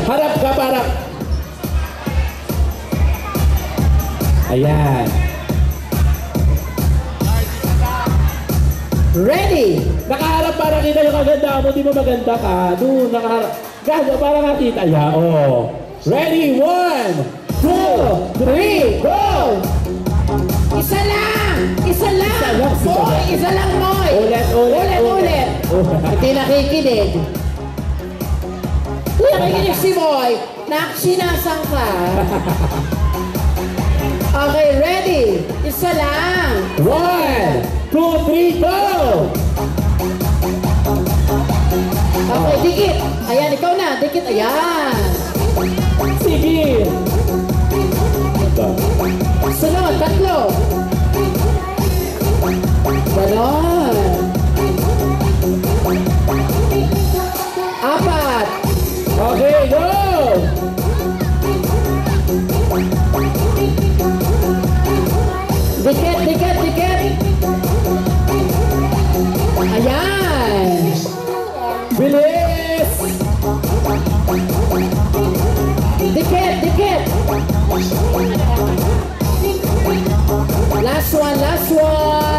Harap ka, parang. Ayan. Ready? Nakaharap para kita yung kaganda mo. Di ba maganda ka? Doon, nakaharap. Ganda, para nakita. Yeah, oh. Ready? 1, 2, 3, go! Isa lang! Isa lang! Isa lang, Moy! Isa lang, Moy! Ulit. Hindi nakikinig. Hindi nakikinig si Moy. Sinasang ka. Okay, ready? Isa lang. 1, 2, 3, go! Okay, dikit. Ayan, ikaw na. Dikit. Ayan. Sige! Sunod, tatlo. Ganon. 4. Okay, go! Dikit. Ayan. Bilis! Dikit. Last one.